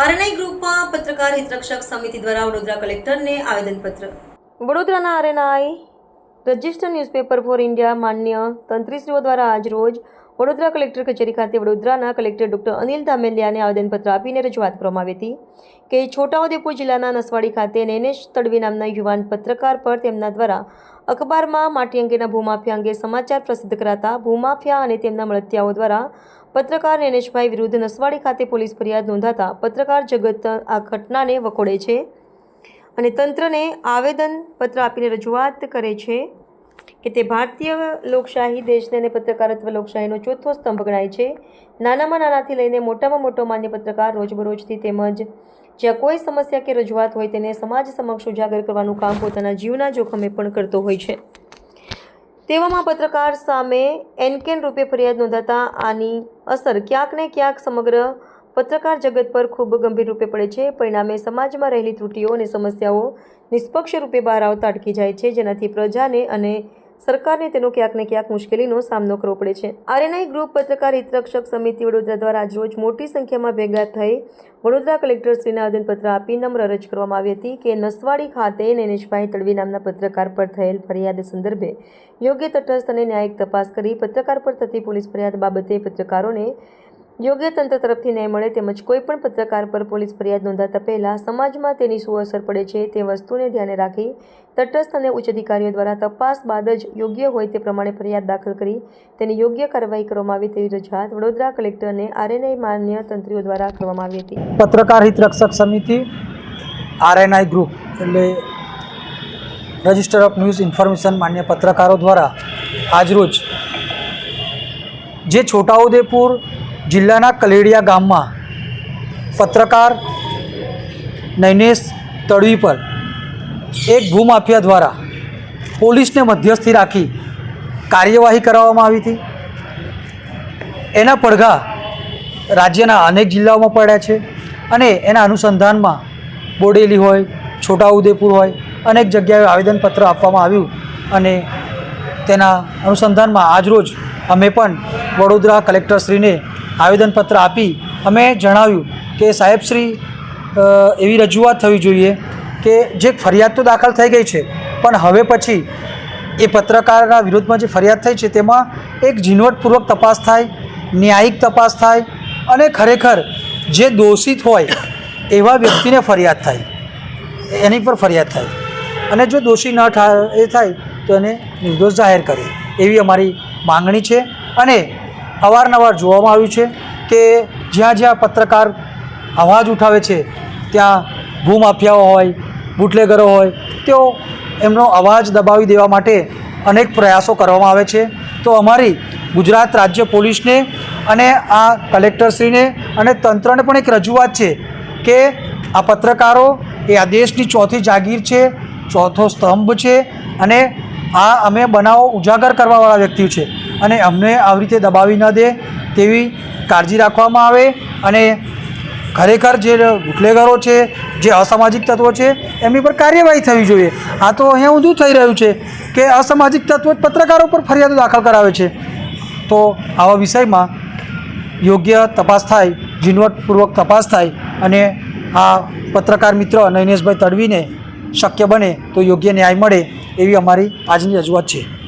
RNI ગ્રુપમાં પત્રકાર હિતરક્ષક સમિતિ દ્વારા વડોદરા કલેક્ટરને આવેદનપત્ર. વડોદરાના RNI register newspaper for India માન્ય તંત્રીશ્રીઓ દ્વારા આજરોજ વડોદરા કલેક્ટર કચેરી ખાતે વડોદરાના કલેક્ટર ડૉક્ટર અનિલ ધામેલિયાને આવેદનપત્ર આપીને રજૂઆત કરવામાં આવી હતી કે છોટાઉદેપુર જિલ્લાના નસવાડી ખાતે નૈનેશ તડવી નામના યુવાન પત્રકાર પર તેમના દ્વારા અખબારમાં માટી અંગેના ભૂમાફિયા અંગે સમાચાર પ્રસિદ્ધ કરાતા ભૂમાફિયા અને તેમના મળતિયાઓ દ્વારા પત્રકાર નૈનેશભાઈ વિરુદ્ધ નસવાડી ખાતે પોલીસ ફરિયાદ નોંધાતા પત્રકાર જગત આ ઘટનાને વખોડે છે અને તંત્રને આવેદનપત્ર આપીને રજૂઆત કરે છે કે તે ભારતીય લોકશાહી દેશને અને પત્રકારત્વ લોકશાહીનો ચોથો સ્તંભ ગણાય છે. નાનામાં નાનાથી લઈને મોટામાં મોટો માન્ય પત્રકાર રોજબરોજથી તેમજ જ્યાં કોઈ સમસ્યા કે રજૂઆત હોય તેને સમાજ સમક્ષ ઉજાગર કરવાનું કામ પોતાના જીવના જોખમે પણ કરતો હોય છે. તેવામાં પત્રકાર સામે એનકેન રૂપે ફરિયાદ નોંધાતા આની અસર ક્યાંક ને ક્યાંક સમગ્ર પત્રકાર જગત પર ખૂબ ગંભીર રૂપે પડે છે. પરિણામે સમાજમાં રહેલી ત્રુટીઓ અને સમસ્યાઓ નિષ્પક્ષ રૂપે બહાર આવતા અટકી જાય છે, જેનાથી પ્રજાને અને સરકારને તેનો ક્યાંક ને ક્યાંક મુશ્કેલીનો સામનો કરવો પડે છે. આરએનઆઈ ગ્રુપ પત્રકાર હિતરક્ષક સમિતિ વડોદરા દ્વારા આજરોજ મોટી સંખ્યામાં ભેગા થઈ વડોદરા કલેક્ટરશ્રીને આવેદનપત્ર આપી નમ્ર અરજ કરવામાં આવી હતી કે નસવાડી ખાતે નૈનેશભાઈ તડવી નામના પત્રકાર પર થયેલ ફરિયાદ સંદર્ભે યોગ્ય તટસ્થ અને ન્યાયિક તપાસ કરી પત્રકાર પર થતી પોલીસ ફરિયાદ બાબતે પત્રકારોને યોગ્ય તંત્ર તરફથી ન્યાય મળે તેમજ કોઈપણ પત્રકાર પર પોલીસ ફરિયાદ નોંધાતા પહેલાં સમાજમાં તેની શું અસર પડે છે તે વસ્તુને ધ્યાને રાખી તટસ્થ અને ઉચ્ચ અધિકારીઓ દ્વારા તપાસ બાદ જ યોગ્ય હોય તે પ્રમાણે ફરિયાદ દાખલ કરી તેની યોગ્ય કાર્યવાહી કરવામાં આવી તેવી રજૂઆત વડોદરા કલેક્ટરને આરએનઆઈ માન્ય તંત્રીઓ દ્વારા કરવામાં આવી હતી. પત્રકાર હિતરક્ષક સમિતિ આરએનઆઈ ગ્રુપ એટલે રજિસ્ટર ઓફ ન્યૂઝ ઇન્ફોર્મેશન માન્ય પત્રકારો દ્વારા આજરોજ જે છોટાઉદેપુર જિલ્લાના કલેડિયા ગામમાં પત્રકાર નૈનેશ તડવી પર એક ભૂમાફિયા દ્વારા પોલીસને મધ્યસ્થી રાખી કાર્યવાહી કરવામાં આવી હતી. એના પડઘા રાજ્યના અનેક જિલ્લાઓમાં પડ્યા છે અને એના અનુસંધાનમાં બોડેલી હોય, છોટાઉદેપુર હોય, અનેક જગ્યાએ આવેદનપત્ર આપવામાં આવ્યું અને તેના અનુસંધાનમાં આજરોજ અમે પણ વડોદરા કલેક્ટરશ્રીને આવેદનપત્ર આપી અમે જણાવ્યું કે સાહેબશ્રી એવી રજૂઆત થવી જોઈએ કે જે ફરિયાદ તો દાખલ થઈ ગઈ છે પણ હવે પછી એ પત્રકારના વિરોધમાં જે ફરિયાદ થઈ છે તેમાં એક ઝીણવટપૂર્વક તપાસ થાય, ન્યાયિક તપાસ થાય અને ખરેખર જે દોષિત હોય એવા વ્યક્તિને ફરિયાદ થાય, એની પર ફરિયાદ થાય અને જો દોષી ન થાય એ થાય તો એને નિર્દોષ જાહેર કરે એવી અમારી માંગણી છે. અને અવારનવાર જોવામાં આવ્યું છે કે જ્યાં જ્યાં પત્રકાર અવાજ ઉઠાવે છે ત્યાં ભૂમાફિયાઓ હોય, બુટલેગરો હોય, તેઓ એમનો અવાજ દબાવી દેવા માટે અનેક પ્રયાસો કરવામાં આવે છે. તો અમારી ગુજરાત રાજ્ય પોલીસને અને આ કલેક્ટરશ્રીને અને તંત્રને પણ એક રજૂઆત છે કે આ પત્રકારો એ આ દેશની ચોથી જાગીર છે, ચોથો સ્તંભ છે અને આ અમે બનાવો ઉજાગર કરવાવાળા વ્યક્તિઓ છે અને અમને આવી રીતે દબાવી ન દે તેવી કાળજી રાખવામાં આવે અને ખરેખર જે બુટલેગરો છે, જે અસામાજિક તત્વો છે એમની પર કાર્યવાહી થવી જોઈએ. આ તો અહીંયા ઊંધું થઈ રહ્યું છે કે અસામાજિક તત્વો પત્રકારો પર ફરિયાદો દાખલ કરાવે છે. તો આવા વિષયમાં યોગ્ય તપાસ થાય, ઝીણવટપૂર્વક તપાસ થાય અને આ પત્રકાર મિત્ર નૈનેશભાઈ તડવીને શક્ય બને તો યોગ્ય ન્યાય મળે એવી અમારી આજની રજૂઆત છે.